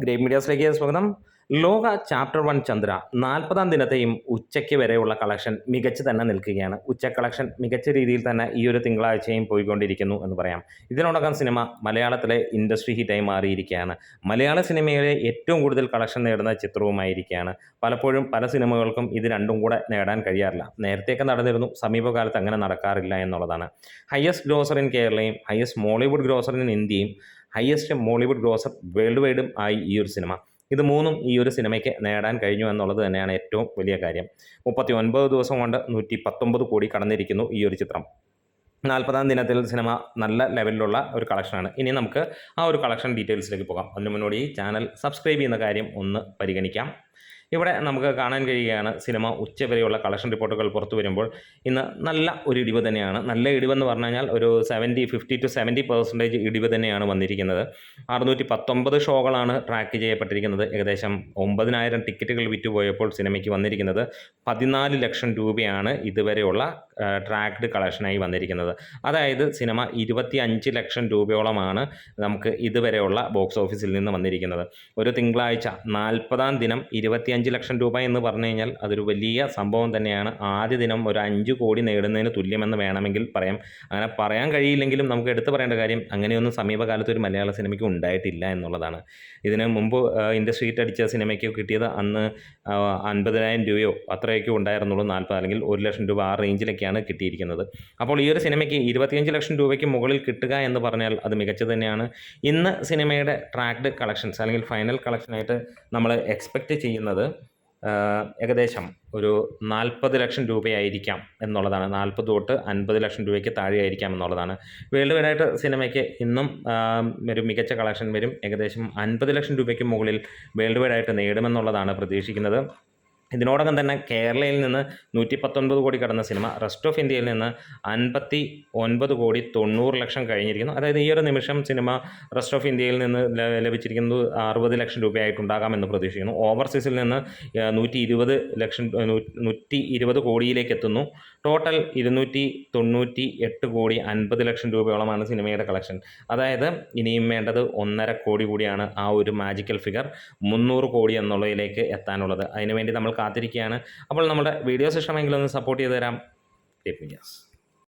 Great മീഡിയാസിലേക്ക് സ്വാഗതം. ലോക chapter 1 Chandra 40-ാം ദിനത്തെയും ഉച്ചയ്ക്ക് വരെയുള്ള കളക്ഷൻ മികച്ച് തന്നെ നിൽക്കുകയാണ്. ഉച്ച കളക്ഷൻ മികച്ച രീതിയിൽ തന്നെ ഈ ഒരു തിങ്കളാഴ്ചയും പോയിക്കൊണ്ടിരിക്കുന്നു എന്ന് പറയാം. ഇതിനോടകം സിനിമ മലയാളത്തിലെ ഇൻഡസ്ട്രി ഹിറ്റായി മാറിയിരിക്കുകയാണ്. മലയാള സിനിമയിലെ ഏറ്റവും കൂടുതൽ കളക്ഷൻ നേടുന്ന ചിത്രവുമായിരിക്കുകയാണ്. പലപ്പോഴും പല സിനിമകൾക്കും ഇത് രണ്ടും കൂടെ നേടാൻ കഴിയാറില്ല. നേരത്തെയൊക്കെ നടന്നിരുന്നു, സമീപകാലത്ത് അങ്ങനെ നടക്കാറില്ല എന്നുള്ളതാണ്. ഹയസ്റ്റ് ഗ്രോസർ ഇൻ കേരളയും ഹയസ്റ്റ് മോളിവുഡ് ഗ്രോസർ ഇൻ ഇന്ത്യയും ഹയസ്റ്റ് മോളിവുഡ് ഗ്രോസർ വേൾഡ് വൈഡും ആയി ഈ ഒരു സിനിമ. ഇത് മൂന്നും ഈ ഒരു സിനിമയ്ക്ക് നേടാൻ കഴിഞ്ഞു എന്നുള്ളത് തന്നെയാണ് ഏറ്റവും വലിയ കാര്യം. 39 ദിവസം കൊണ്ട് 119 കോടി കടന്നിരിക്കുന്നു ഈ ഒരു ചിത്രം. 40-ാം ദിനത്തിൽ സിനിമ നല്ല ലെവലിലുള്ള ഒരു കളക്ഷനാണ്. ഇനി നമുക്ക് ആ ഒരു കളക്ഷൻ ഡീറ്റെയിൽസിലേക്ക് പോകാം. അതിന് മുന്നോടി ഈ ചാനൽ സബ്സ്ക്രൈബ് ചെയ്യുന്ന കാര്യം ഒന്ന് പരിഗണിക്കാം. ഇവിടെ നമുക്ക് കാണാൻ കഴിയുകയാണ് സിനിമ ഉച്ചവരെയുള്ള കളക്ഷൻ റിപ്പോർട്ടുകൾ പുറത്തു വരുമ്പോൾ ഇന്ന് നല്ല ഒരു ഇടിവ് തന്നെയാണ്. നല്ല ഇടിവെന്ന് പറഞ്ഞു കഴിഞ്ഞാൽ ഒരു 50 to 70% ഇടിവ് തന്നെയാണ് വന്നിരിക്കുന്നത്. 619 ഷോകളാണ് ട്രാക്ക് ചെയ്യപ്പെട്ടിരിക്കുന്നത്. ഏകദേശം 9,000 ടിക്കറ്റുകൾ വിറ്റുപോയപ്പോൾ സിനിമയ്ക്ക് വന്നിരിക്കുന്നത് 14 ലക്ഷം രൂപയാണ് ഇതുവരെയുള്ള ട്രാക്ക്ഡ് കളക്ഷനായി വന്നിരിക്കുന്നത്. അതായത് സിനിമ 25 ലക്ഷം രൂപയോളമാണ് നമുക്ക് ഇതുവരെയുള്ള ബോക്സ് ഓഫീസിൽ നിന്ന് വന്നിരിക്കുന്നത്. ഒരു തിങ്കളാഴ്ച 40-ാം ദിനം 25 ലക്ഷം രൂപ എന്ന് പറഞ്ഞു കഴിഞ്ഞാൽ അതൊരു വലിയ സംഭവം തന്നെയാണ്. ആദ്യ ദിനം ഒരു 5 കോടി നേടുന്നതിന് തുല്യമെന്ന് വേണമെങ്കിൽ പറയാം. അങ്ങനെ പറയാൻ കഴിയില്ലെങ്കിലും നമുക്ക് എടുത്തു പറയേണ്ട കാര്യം അങ്ങനെയൊന്നും സമീപകാലത്ത് ഒരു മലയാള സിനിമയ്ക്ക് ഉണ്ടായിട്ടില്ല എന്നുള്ളതാണ്. ഇതിന് മുമ്പ് ഇൻഡസ്ട്രി ഹിറ്റ് അടിച്ച സിനിമയ്ക്ക് കിട്ടിയത് അന്ന് 50,000 രൂപയോ അത്രയൊക്കെ ഉണ്ടായിരുന്നുള്ളൂ. 40 അല്ലെങ്കിൽ 1 ലക്ഷം രൂപ ആ റേഞ്ചിലൊക്കെയാണ് കിട്ടിയിരിക്കുന്നത്. അപ്പോൾ ഈ ഒരു സിനിമയ്ക്ക് 25 ലക്ഷം രൂപയ്ക്ക് മുകളിൽ കിട്ടുക എന്ന് പറഞ്ഞാൽ അത് മികച്ചത് തന്നെയാണ്. ഇന്ന് സിനിമയുടെ ട്രാക്ക്ഡ് കളക്ഷൻസ് അല്ലെങ്കിൽ ഫൈനൽ കളക്ഷനായിട്ട് നമ്മൾ എക്സ്പെക്റ്റ് ചെയ്യുന്നത് ഏകദേശം ഒരു 40 ലക്ഷം രൂപയായിരിക്കാം എന്നുള്ളതാണ്. 40 തൊട്ട് 50 ലക്ഷം രൂപയ്ക്ക് താഴെയായിരിക്കാം എന്നുള്ളതാണ്. വേൾഡ് വൈഡായിട്ട് സിനിമയ്ക്ക് ഇന്നും ഒരു മികച്ച കളക്ഷൻ വരും. ഏകദേശം 50 ലക്ഷം രൂപയ്ക്ക് മുകളിൽ വേൾഡ് വൈഡായിട്ട് നേടുമെന്നുള്ളതാണ് പ്രതീക്ഷിക്കുന്നത്. ഇതിനോടകം തന്നെ കേരളയിൽ നിന്ന് 119 കോടി കടന്ന സിനിമ റെസ്റ്റ് ഓഫ് ഇന്ത്യയിൽ നിന്ന് 59 കോടി 90 ലക്ഷം കഴിഞ്ഞിരിക്കുന്നു. അതായത് ഈ ഒരു നിമിഷം സിനിമ റെസ്റ്റ് ഓഫ് ഇന്ത്യയിൽ നിന്ന് ലഭിച്ചിരിക്കുന്നത് 60 ലക്ഷം രൂപയായിട്ടുണ്ടാകാമെന്ന് പ്രതീക്ഷിക്കുന്നു. ഓവർസീസിൽ നിന്ന് 120 കോടിയിലേക്ക് എത്തുന്നു. ടോട്ടൽ 298 കോടി 50 ലക്ഷം രൂപയോളമാണ് സിനിമയുടെ കളക്ഷൻ. അതായത് ഇനിയും വേണ്ടത് 1.5 കോടി കൂടിയാണ് ആ ഒരു മാജിക്കൽ ഫിഗർ 300 കോടി എന്നുള്ളതിലേക്ക് എത്താനുള്ളത്. അതിനുവേണ്ടി നമ്മൾ കാത്തിരിക്കുകയാണ്. അപ്പോൾ നമ്മുടെ വീഡിയോസ് ഇഷ്ടമെങ്കിൽ ഒന്ന് സപ്പോർട്ട് ചെയ്ത് തരാം. Great medias.